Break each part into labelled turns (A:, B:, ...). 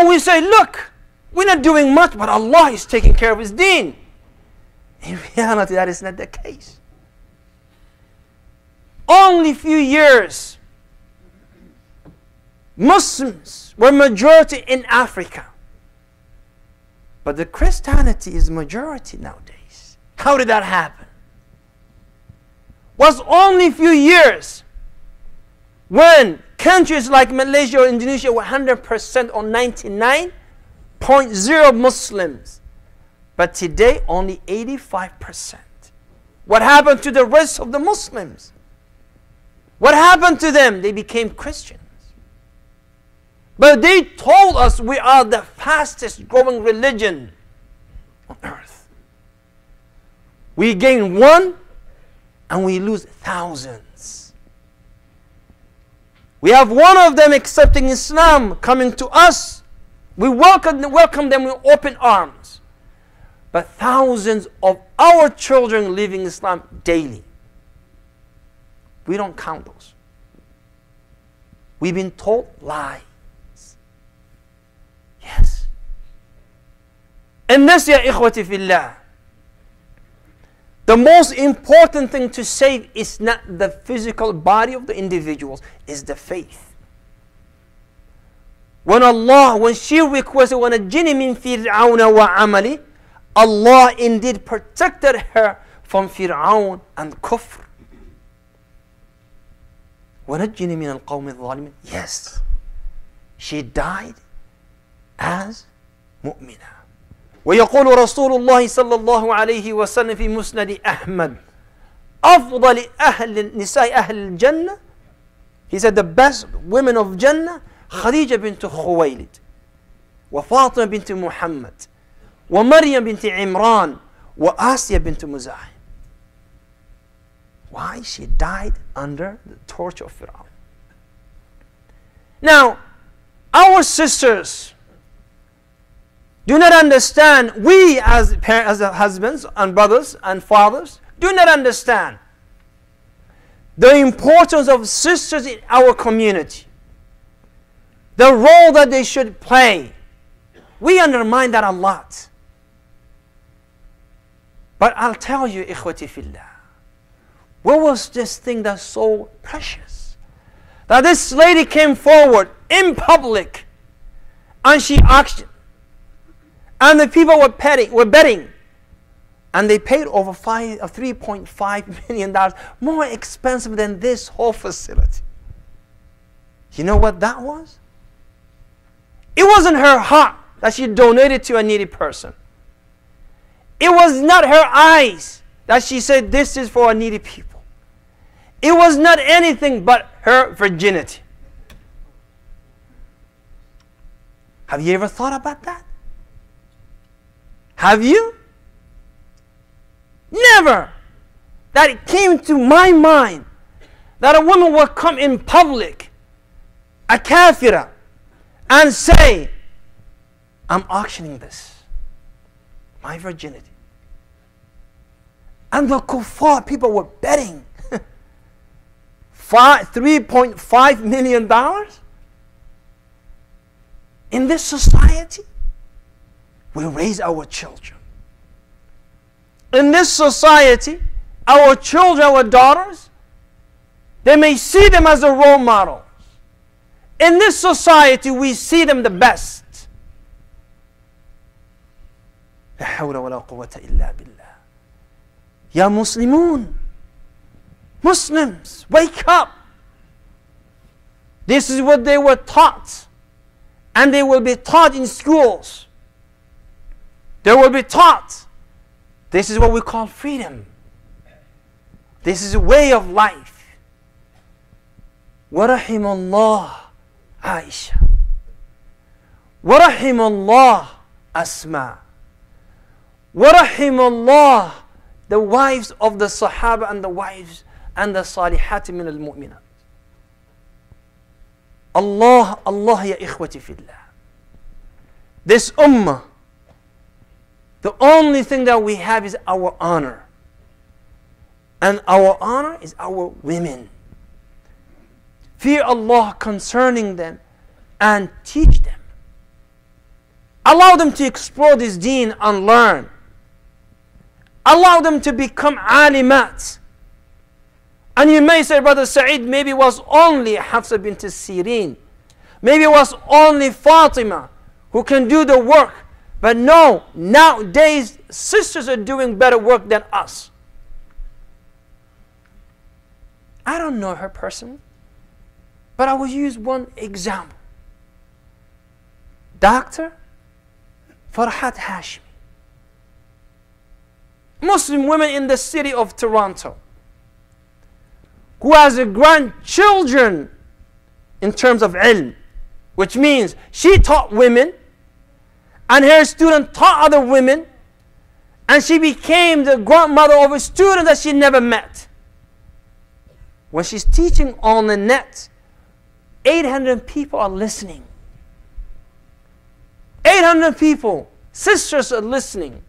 A: And we say, look, we're not doing much, but Allah is taking care of His deen. In reality, that is not the case. Only few years, Muslims were majority in Africa. But the Christianity is majority nowadays. How did that happen? Was only few years when countries like Malaysia or Indonesia were 100% or 99.0 Muslims. But today, only 85%. What happened to the rest of the Muslims? What happened to them? They became Christians. But they told us we are the fastest growing religion on earth. We gain one and we lose thousands. We have one of them accepting Islam, coming to us. We welcome them with open arms. But thousands of our children leaving Islam daily. We don't count those. We've been told lies. Yes. And this, ya ikhwati fillah, the most important thing to save is not the physical body of the individuals, is the faith. When she requested, وَنَجِّنِي مِنْ فِرْعَوْنَ وَعَمَلِهِ, Allah indeed protected her from Fir'aun and Kufr. وَنَجِّنِي مِنَ الْقَوْمِ الظَّالِمِينَ. Yes, she died as مؤمنة. ويقول رسول الله صلى الله عليه وسلم في مسند أحمد أفضل نساء أهل الجنة. He said the best women of Jannah, خديجة بنت خويلد وفاطمة بنت محمد ومريم بنت عمران وآسيا بنت مزاحم. Why? She died under the torch of Fir'aun. Now, our sisters do not understand, we as husbands and brothers and fathers do not understand the importance of sisters in our community, the role that they should play. We undermine that a lot. But I'll tell you, ikhwati fillah, what was this thing that's so precious? That this lady came forward in public and she auctioned. And the people were betting. And they paid over $3.5 million, more expensive than this whole facility. You know what that was? It wasn't her heart that she donated to a needy person. It was not her eyes that she said this is for a needy people. It was not anything but her virginity. Have you ever thought about that? Have you? Never. That it came to my mind that a woman would come in public, a kafira, and say, I'm auctioning this, my virginity. And the kuffar people were betting $3.5 million in this society. We raise our children. In this society, our children, our daughters, they may see them as a role models. In this society, we see them the best. لا حول ولا قوة إلا بالله. Ya Muslimun, Muslims, wake up. This is what they were taught. And they will be taught in schools. They will be taught. This is what we call freedom. This is a way of life. وَرَحِمَ اللَّهِ Aisha. وَرَحِمَ اللَّهِ Asma. وَرَحِمَ اللَّهِ the wives of the Sahaba and the wives and the Salihati min al-Mu'minat. Allah ya ikhwati fillah. This ummah, the only thing that we have is our honor. And our honor is our women. Fear Allah concerning them and teach them. Allow them to explore this deen and learn. Allow them to become alimat. And you may say, Brother Sa'id, maybe it was only Hafsa bint Sirin. Maybe it was only Fatima who can do the work. But no, nowadays sisters are doing better work than us. I don't know her personally, but I will use one example. Dr. Farhat Hashmi. Muslim women in the city of Toronto, who has a grandchildren in terms of ilm, which means she taught women, and her student taught other women, and she became the grandmother of a student that she never met. When she's teaching on the net, 800 people are listening. 800 people, sisters are listening.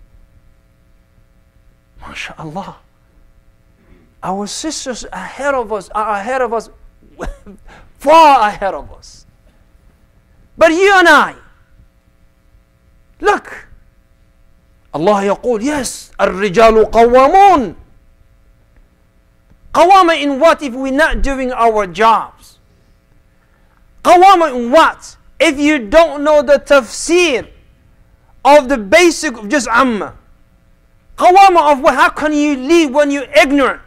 A: MashaAllah. Our sisters ahead of us are ahead of us, far ahead of us. But you and I, look, Allah يقول, yes, الرجال قوامون. Qawama in what if we're not doing our jobs? Qawama in what if you don't know the tafsir of the basic of just amma? Qawama of what, how can you lead when you're ignorant?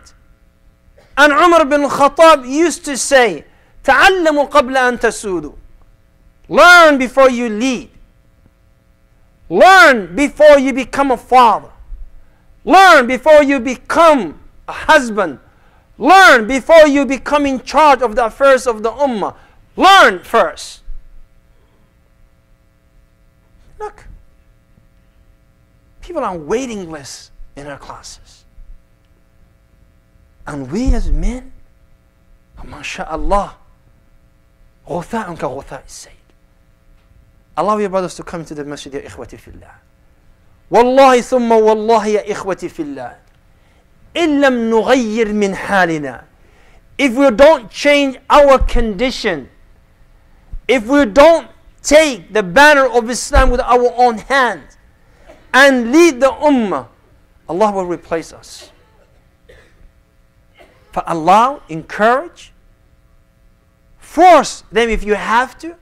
A: And Umar bin Khattab used to say, تعلموا قبل أن تسودوا. Learn before you lead. Learn before you become a father. Learn before you become a husband. Learn before you become in charge of the affairs of the ummah. Learn first. Look, people are on waiting lists in our classes. And we as men, MashaAllah, غثاء كغثاء السيل. Allow your brothers to come to the masjid, ya ikhwati fillah. Wallahi thumma wallahi ya ikhwati fillah. إِن لَمْ نُغَيِّرْ مِنْ حَالِنَا. If we don't change our condition, if we don't take the banner of Islam with our own hands and lead the ummah, Allah will replace us. Allow, encourage, force them if you have to,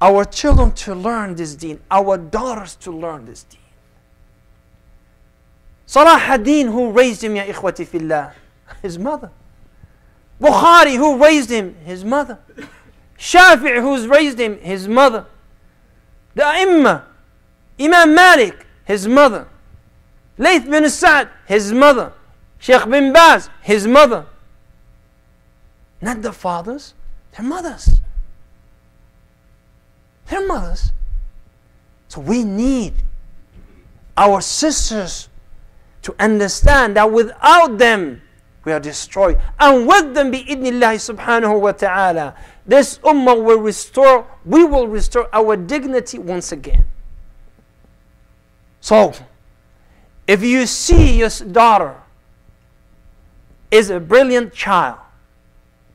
A: our children to learn this deen, our daughters to learn this deen. Salah ad-Din, who raised him, ya ikhwati fillah? His mother. Bukhari, who raised him? His mother. Shafi'i, who's raised him? His mother. The Imam, Imam Malik, his mother. Layth bin Sa'd, his mother. Sheikh bin Baz, his mother. Not the fathers, their mothers. Their mothers. So we need our sisters to understand that without them we are destroyed, and with them bi'idnillahi subhanahu wa ta'ala this ummah will restore, we will restore our dignity once again. So if you see your daughter is a brilliant child,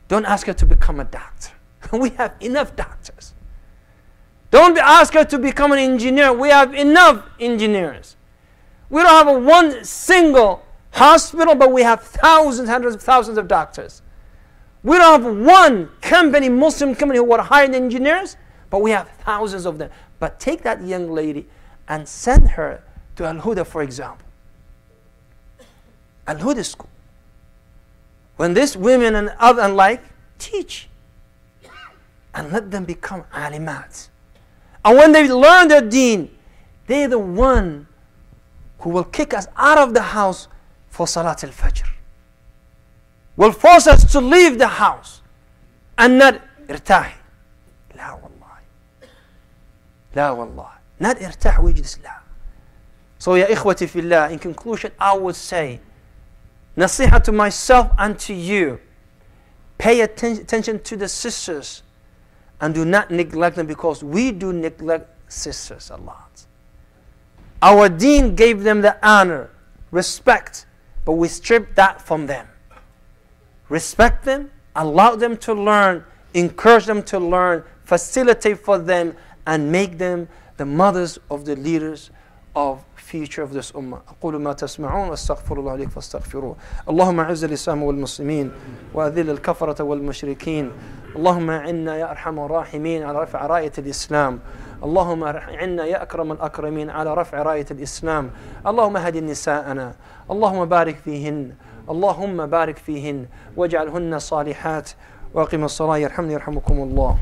A: don't ask her to become a doctor. We have enough doctors. Don't ask her to become an engineer. We have enough engineers. We don't have one single hospital, but we have thousands, hundreds of thousands of doctors. We don't have one company, Muslim company, who would hire engineers, but we have thousands of them. But take that young lady and send her to Al-Huda, for example. Al-Huda school. When these women and other alike teach, and let them become alimat. And when they learn their deen, they're the one who will kick us out of the house for Salat al-Fajr. Will force us to leave the house and not irtahi. La wallahi. La wallahi. Not irtah wajlis la. So ya ikhwati fillah, in conclusion, I would say, nasiha to myself and to you, pay attention to the sisters and do not neglect them, because we do neglect sisters a lot. Our deen gave them the honor, respect, but we strip that from them. Respect them, allow them to learn, encourage them to learn, facilitate for them, and make them the mothers of the leaders of future of this ummah. أقول ما تسمعون واستغفر الله لي فاستغفروه. اللهم أعز الإسلام والمسلمين وأذل الكفرة والمشركين. اللهم أعنا يا أرحم الراحمين على رفع راية الإسلام. اللهم أعنا يا أكرم الأكرمين على رفع راية الإسلام. اللهم هد نساءنا، اللهم بارك فيهن، اللهم بارك فيهن واجعلهن صالحات. وأقم الصلاة يرحمني يرحمكم الله.